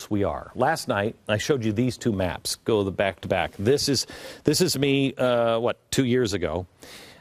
close we are. Last night, I showed you these two maps. Go back to back. This is me, 2 years ago.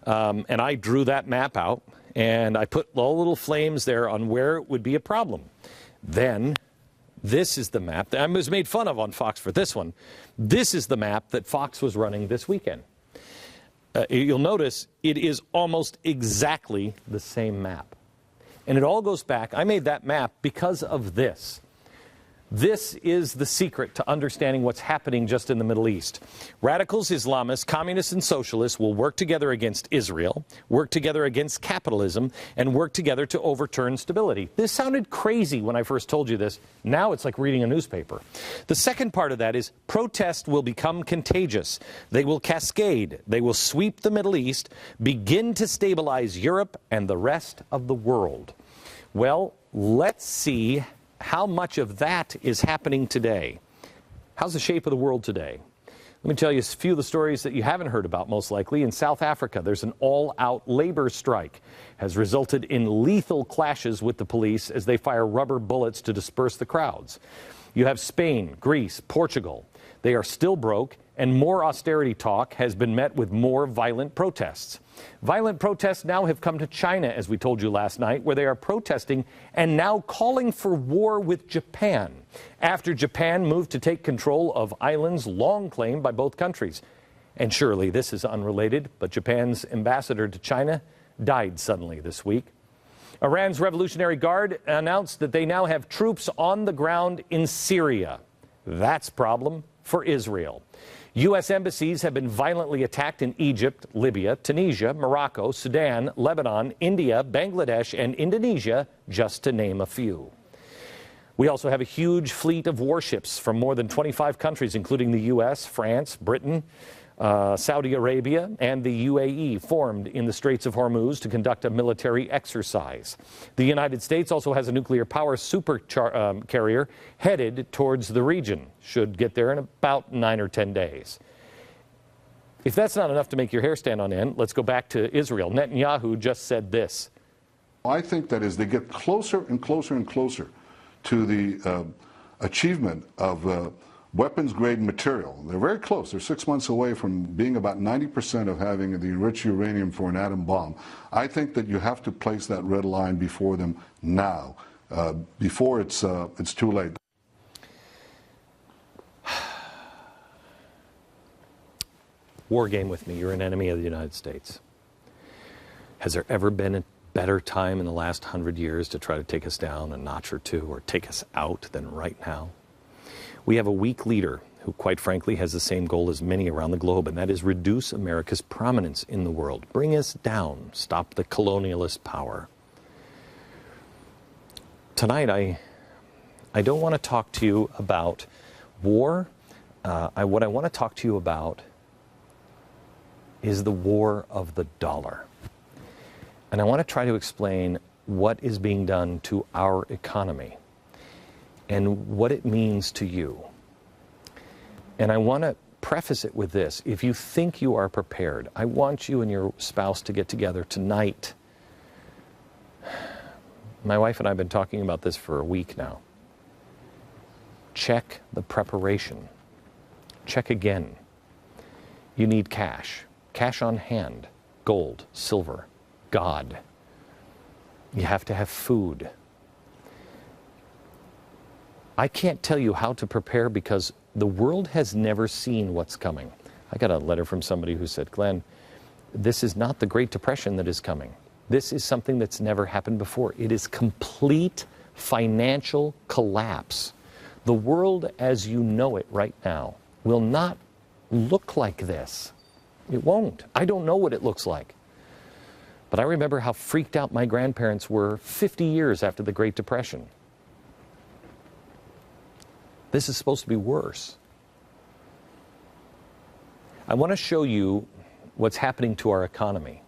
And I drew that map out, and I put all little flames there on where it would be a problem. Then, this is the map that I was made fun of on Fox for this one. This is the map that Fox was running this weekend. You'll notice it is almost exactly the same map. And it all goes back. I made that map because of this. This is the secret to understanding what's happening just in the Middle East. Radicals, Islamists, communists, and socialists will work together against Israel, work together against capitalism, and work together to overturn stability. This sounded crazy when I first told you this. Now it's like reading a newspaper. The second part of that is protest will become contagious. They will cascade. They will sweep the Middle East, begin to stabilize Europe and the rest of the world. Well, let's see how much of that is happening today. How's the shape of the world today? Let me tell you a few of the stories that you haven't heard about, most likely. In South Africa, there's an all-out labor strike. Has resulted in lethal clashes with the police as they fire rubber bullets to disperse the crowds. You have Spain, Greece, Portugal. They are still broke, and more austerity talk has been met with more violent protests. Violent protests now have come to China, as we told you last night, where they are protesting and now calling for war with Japan, after Japan moved to take control of islands long claimed by both countries. And surely this is unrelated, but Japan's ambassador to China died suddenly this week. Iran's Revolutionary Guard announced that they now have troops on the ground in Syria. That's a problem for Israel. U.S. embassies have been violently attacked in Egypt, Libya, Tunisia, Morocco, Sudan, Lebanon, India, Bangladesh, and Indonesia, just to name a few. We also have a huge fleet of warships from more than 25 countries, including the U.S., France, Britain, Saudi Arabia, and the UAE, formed in the Straits of Hormuz to conduct a military exercise. The United States also has a nuclear power supercarrier headed towards the region. Should get there in about 9 or 10 days. If that's not enough to make your hair stand on end, let's go back to Israel. Netanyahu just said this. I think that as they get closer and closer and closer to the achievement of weapons-grade material. They're very close. They're 6 months away from being about 90% of having the enriched uranium for an atom bomb. I think that you have to place that red line before them now, before it's too late. War game with me. You're an enemy of the United States. Has there ever been a better time in the last 100 years to try to take us down a notch or two or take us out than right now? We have a weak leader who, quite frankly, has the same goal as many around the globe, and that is reduce America's prominence in the world. Bring us down. Stop the colonialist power. Tonight, I don't want to talk to you about war. What I want to talk to you about is the war of the dollar. And I want to try to explain what is being done to our economy and what it means to you. And I want to preface it with this. If you think you are prepared, I want you and your spouse to get together tonight. My wife and I have been talking about this for a week now. Check the preparation. Check again. You need cash. Cash on hand. Gold, silver, God. You have to have food. I can't tell you how to prepare because the world has never seen what's coming. I got a letter from somebody who said, Glenn, this is not the Great Depression that is coming. This is something that's never happened before. It is complete financial collapse. The world as you know it right now will not look like this. It won't. I don't know what it looks like. But I remember how freaked out my grandparents were 50 years after the Great Depression. This is supposed to be worse. I want to show you what's happening to our economy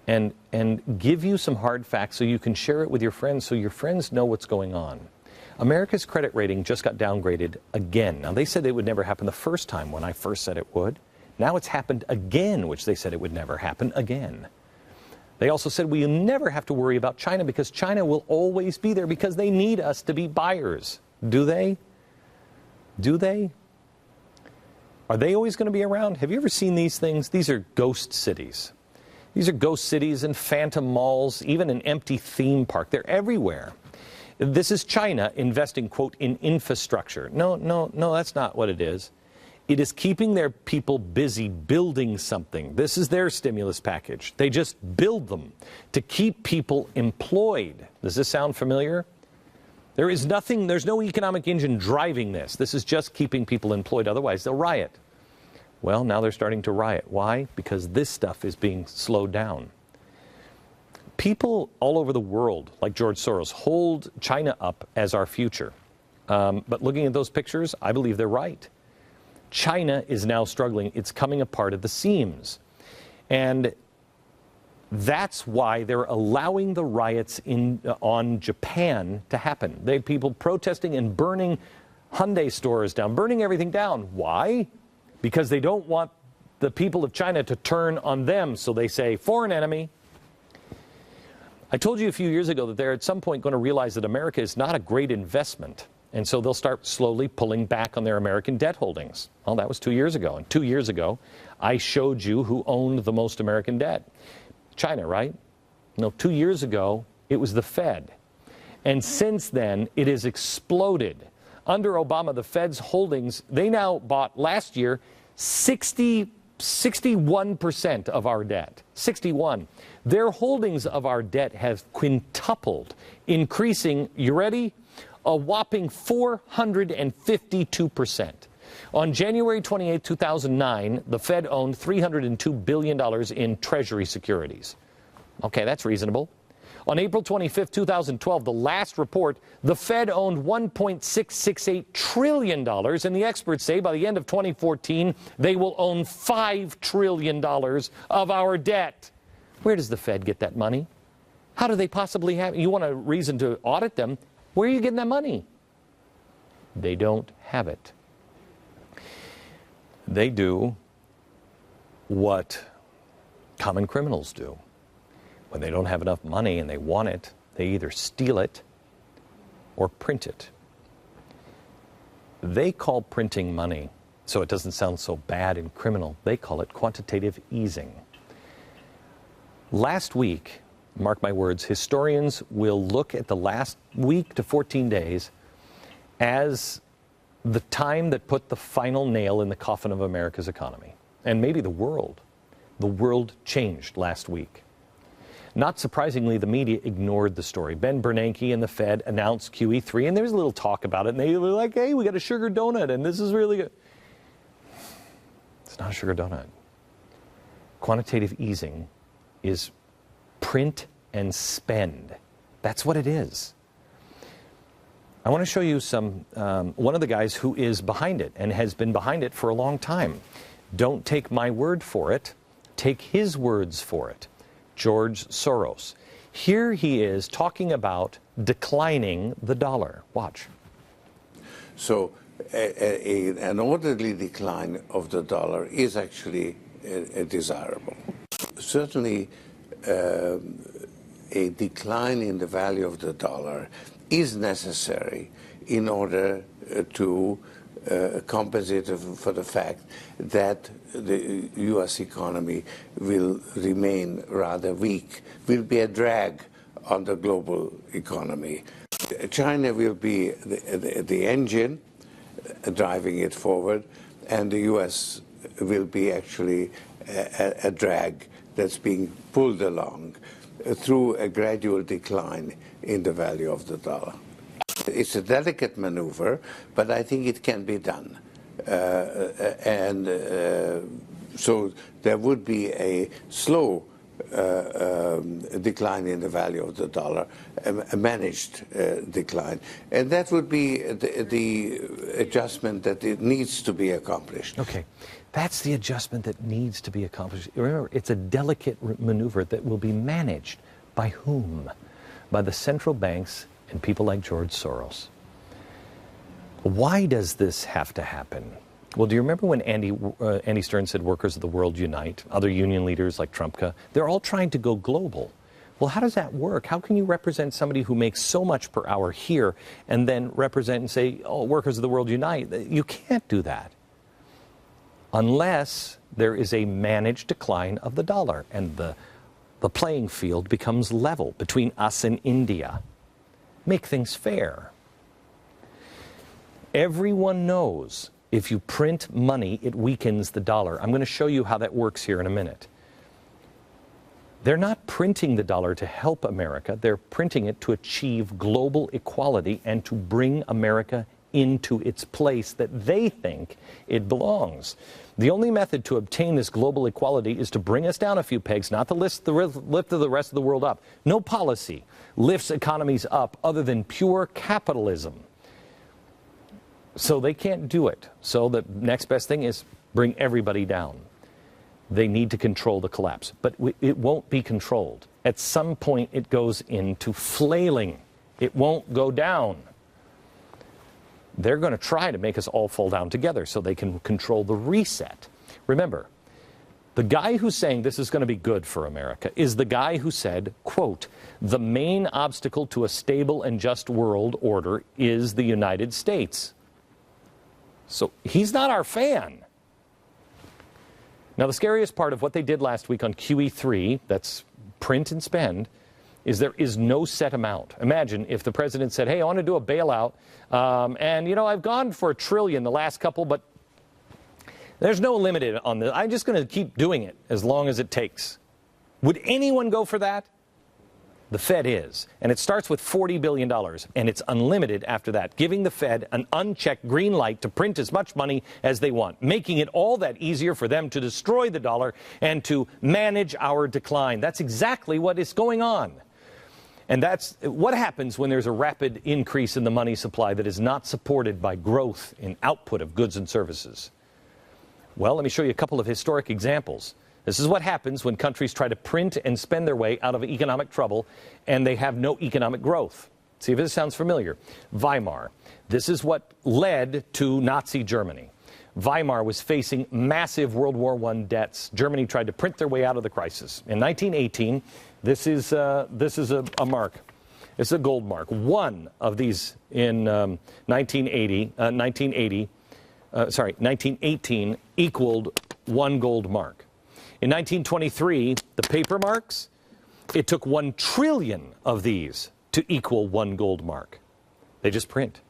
and give you some hard facts so you can share it with your friends so your friends know what's going on. America's credit rating just got downgraded again. Now, they said it would never happen the first time when I first said it would. Now it's happened again, which they said it would never happen again. They also said we'll never have to worry about China because China will always be there because they need us to be buyers. Do they? Do they? Are they always going to be around? Have you ever seen these things? These are ghost cities. These are ghost cities and phantom malls, even an empty theme park. They're everywhere. This is China investing, quote, in infrastructure. No, that's not what it is. It is keeping their people busy building something. This is their stimulus package. They just build them to keep people employed. Does this sound familiar? There's no economic engine driving this. This is just keeping people employed. Otherwise, they'll riot. Well, now they're starting to riot. Why? Because this stuff is being slowed down. People all over the world, like George Soros, hold China up as our future. But looking at those pictures, I believe they're right. China is now struggling. It's coming apart at the seams. And that's why they're allowing the riots on Japan to happen. They have people protesting and burning Hyundai stores down, burning everything down. Why? Because they don't want the people of China to turn on them. So they say, foreign enemy. I told you a few years ago that they're at some point going to realize that America is not a great investment. And so they'll start slowly pulling back on their American debt holdings. Well, that was 2 years ago. And 2 years ago, I showed you who owned the most American debt. China, right? No, 2 years ago, it was the Fed. And since then, it has exploded. Under Obama, the Fed's holdings, they now bought last year 61% of our debt. 61. Their holdings of our debt have quintupled, increasing, you ready? A whopping 452%. On January 28, 2009, the Fed owned $302 billion in Treasury securities. Okay, that's reasonable. On April 25, 2012, the last report, the Fed owned $1.668 trillion, and the experts say by the end of 2014, they will own $5 trillion of our debt. Where does the Fed get that money? How do they possibly have it? You want a reason to audit them? Where are you getting that money? They don't have it. They do what common criminals do. When they don't have enough money and they want it, they either steal it or print it. They call printing money, so it doesn't sound so bad and criminal, they call it quantitative easing. Last week, mark my words, historians will look at the last week to 14 days as the time that put the final nail in the coffin of America's economy, and maybe the world. The world changed last week. Not surprisingly, the media ignored the story. Ben Bernanke and the Fed announced QE3, and there was a little talk about it, and they were like, hey, we got a sugar donut, and this is really good. It's not a sugar donut. Quantitative easing is print and spend. That's what it is. I want to show you one of the guys who is behind it and has been behind it for a long time. Don't take my word for it. Take his words for it. George Soros. Here he is talking about declining the dollar. Watch. So an orderly decline of the dollar is actually desirable. Certainly, a decline in the value of the dollar is necessary in order to compensate for the fact that the U.S. economy will remain rather weak, will be a drag on the global economy. China will be the engine driving it forward, and the U.S. will be actually a drag that's being pulled along through a gradual decline in the value of the dollar. It's a delicate maneuver, but I think it can be done. So there would be a slow decline in the value of the dollar, a managed decline. And that would be the adjustment that it needs to be accomplished. Okay. That's the adjustment that needs to be accomplished. Remember, it's a delicate maneuver that will be managed by whom? By the central banks and people like George Soros. Why does this have to happen? Well, do you remember when Andy Stern said workers of the world unite? Other union leaders like Trumpka, they're all trying to go global. Well, how does that work? How can you represent somebody who makes so much per hour here and then represent and say, oh, workers of the world unite? You can't do that unless there is a managed decline of the dollar and the playing field becomes level between us and India. Make things fair. Everyone knows if you print money, it weakens the dollar. I'm going to show you how that works here in a minute. They're not printing the dollar to help America. They're printing it to achieve global equality and to bring America into its place that they think it belongs. The only method to obtain this global equality is to bring us down a few pegs, not to lift the rest of the world up. No policy lifts economies up other than pure capitalism. So they can't do it. So the next best thing is bring everybody down. They need to control the collapse, but it won't be controlled. At some point, it goes into flailing. It won't go down. They're going to try to make us all fall down together so they can control the reset. Remember, the guy who's saying this is going to be good for America is the guy who said, quote, the main obstacle to a stable and just world order is the United States. So he's not our fan. Now, the scariest part of what they did last week on QE3, that's print and spend, is there is no set amount. Imagine if the president said, hey, I want to do a bailout, and, you know, I've gone for $1 trillion the last couple, but there's no limit on this. I'm just going to keep doing it as long as it takes. Would anyone go for that? The Fed is. And it starts with $40 billion, and it's unlimited after that, giving the Fed an unchecked green light to print as much money as they want, making it all that easier for them to destroy the dollar and to manage our decline. That's exactly what is going on. And that's what happens when there's a rapid increase in the money supply that is not supported by growth in output of goods and services. Well, let me show you a couple of historic examples. This is what happens when countries try to print and spend their way out of economic trouble and they have no economic growth. See if this sounds familiar. Weimar. This is what led to Nazi Germany. Weimar was facing massive World War I debts. Germany tried to print their way out of the crisis. In 1918, this is a mark. It's a gold mark. One of these in 1918 equaled one gold mark. In 1923, the paper marks, it took 1 trillion of these to equal one gold mark. They just print.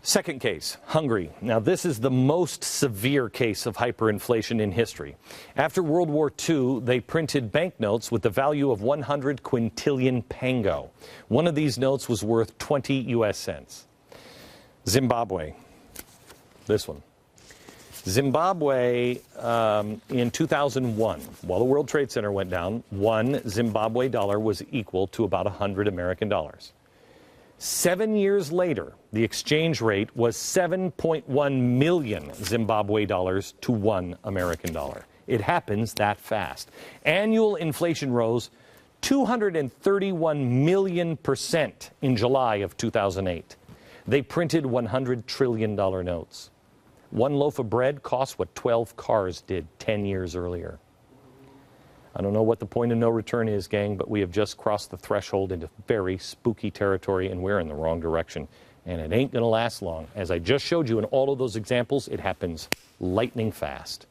Second case, Hungary. Now, this is the most severe case of hyperinflation in history. After World War II, they printed banknotes with the value of 100 quintillion pango. One of these notes was worth 20 US cents. Zimbabwe. This one. Zimbabwe, in 2001, while the World Trade Center went down, one Zimbabwe dollar was equal to about 100 American dollars. 7 years later, the exchange rate was 7.1 million Zimbabwe dollars to 1 American dollar. It happens that fast. Annual inflation rose 231 million% in July of 2008. They printed $100 trillion notes. One loaf of bread cost what 12 cars did 10 years earlier. I don't know what the point of no return is, gang, but we have just crossed the threshold into very spooky territory, and we're in the wrong direction. And it ain't going to last long. As I just showed you in all of those examples, it happens lightning fast.